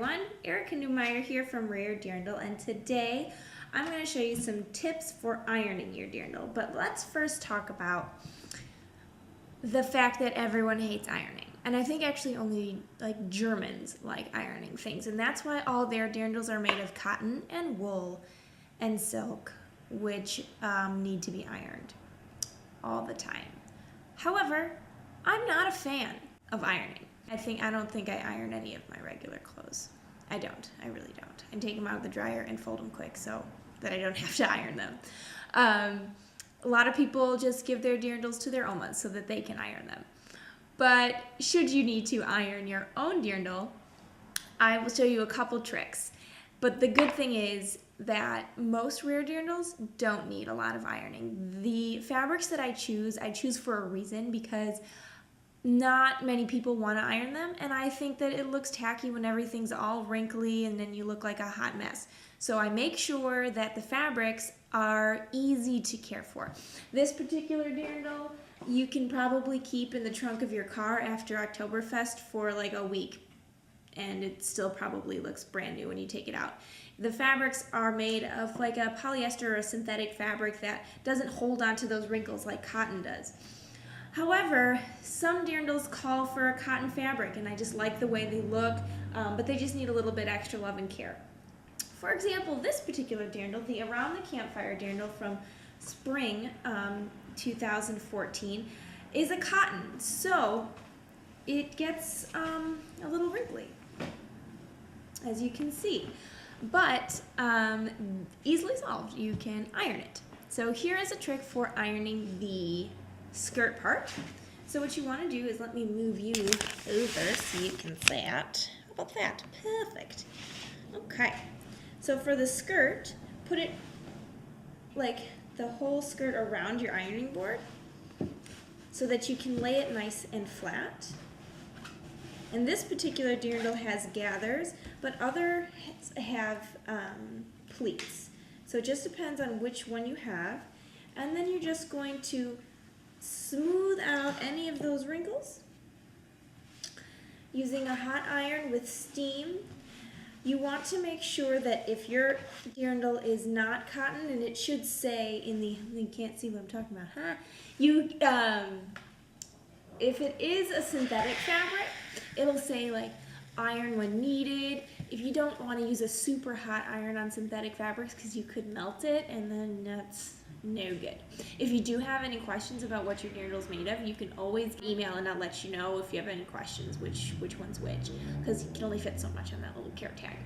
everyone, Erica Newmeyer here from Rare Dirndl, and today I'm going to show you some tips for ironing your dirndl. But let's first talk about the fact that everyone hates ironing. And I think actually only like Germans like ironing things, and that's why all their dirndls are made of cotton and wool and silk, which need to be ironed all the time. However, I'm not a fan of ironing. I don't think I iron any of my regular clothes. I don't. I really don't. I take them out of the dryer and fold them quick so that I don't have to iron them. A lot of people just give their dirndls to their omas so that they can iron them. But should you need to iron your own dirndl, I will show you a couple tricks. But the good thing is that most rare dirndls don't need a lot of ironing. The fabrics that I choose for a reason, because not many people want to iron them, and I think that it looks tacky when everything's all wrinkly and then you look like a hot mess. So I make sure that the fabrics are easy to care for. This particular dirndl you can probably keep in the trunk of your car after Oktoberfest for like a week, and it still probably looks brand new when you take it out. The fabrics are made of like a polyester or a synthetic fabric that doesn't hold on to those wrinkles like cotton does. However, some dirndls call for a cotton fabric, and I just like the way they look, but they just need a little bit extra love and care. For example, this particular dirndl, the Around the Campfire dirndl from spring 2014, is a cotton, so it gets a little wrinkly, as you can see, but easily solved. You can iron it. So here is a trick for ironing the skirt part. So what you want to do is, let me move you over so you can see it. How about that? Perfect. Okay. So for the skirt, put it like the whole skirt around your ironing board so that you can lay it nice and flat. And this particular dirndl has gathers, but others have pleats. So it just depends on which one you have. And then you're just going to smooth out any of those wrinkles using a hot iron with steam. You want to make sure that if your dirndl is not cotton, and it should say in the, you can't see what I'm talking about, huh? If it is a synthetic fabric, it'll say like iron when needed. If you don't want to use a super hot iron on synthetic fabrics, because you could melt it, and then that's no good. If you do have any questions about what your dirndl's made of, you can always email and I'll let you know if you have any questions which one's which, because you can only fit so much on that little care tag.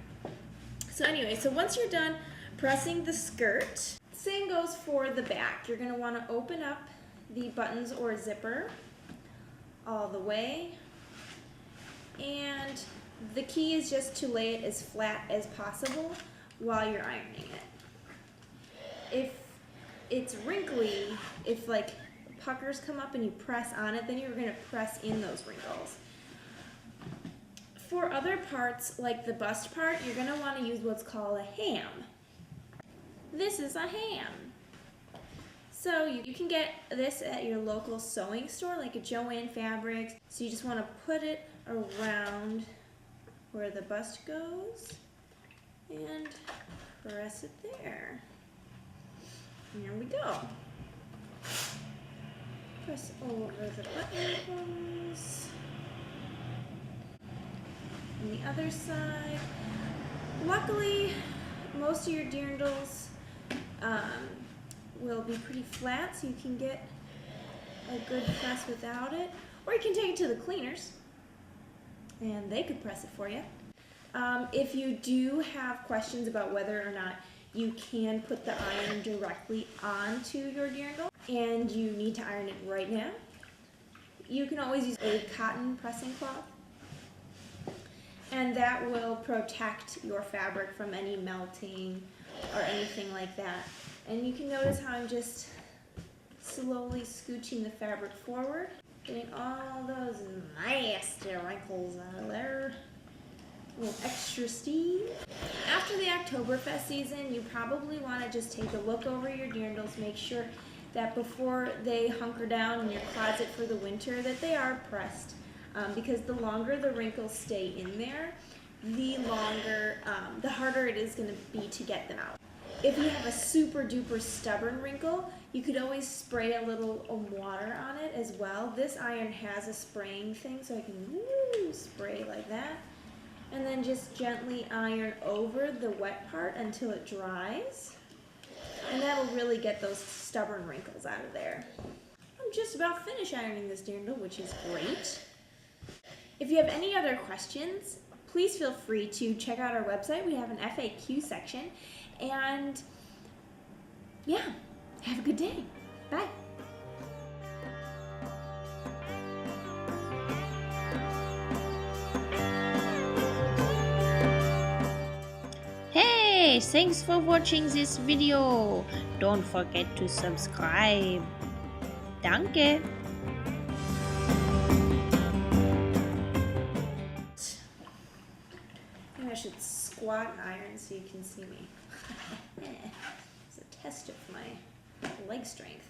So anyway, so once you're done pressing the skirt, same goes for the back. You're going to want to open up the buttons or zipper all the way, and the key is just to lay it as flat as possible while you're ironing it. If it's wrinkly, if like puckers come up and you press on it, then you're going to press in those wrinkles. For other parts, like the bust part, you're going to want to use what's called a ham. This is a ham. So you can get this at your local sewing store, like a Joann Fabrics. So you just want to put it around where the bust goes and press it there. Here we go. Press over the buttons. On the other side. Luckily, most of your dirndls will be pretty flat, so you can get a good press without it. Or you can take it to the cleaners, and they could press it for you. If you do have questions about whether or not you can put the iron directly onto your dirndl and you need to iron it right now, you can always use a cotton pressing cloth, and that will protect your fabric from any melting or anything like that. And you can notice how I'm just slowly scooching the fabric forward, getting all those nasty wrinkles out of there. A little extra steam. After the Oktoberfest season, you probably want to just take a look over your dirndls, make sure that before they hunker down in your closet for the winter that they are pressed, because the longer the wrinkles stay in there, the longer, the harder it is going to be to get them out. If you have a super duper stubborn wrinkle, you could always spray a little water on it as well. This iron has a spraying thing, so I can spray like that. And then just gently iron over the wet part until it dries. And that'll really get those stubborn wrinkles out of there. I'm just about finished ironing this dirndl, which is great. If you have any other questions, please feel free to check out our website. We have an FAQ section. And yeah, have a good day. Bye. Hey, thanks for watching this video. Don't forget to subscribe. Danke. Maybe I should squat and iron so you can see me. It's a test of my leg strength.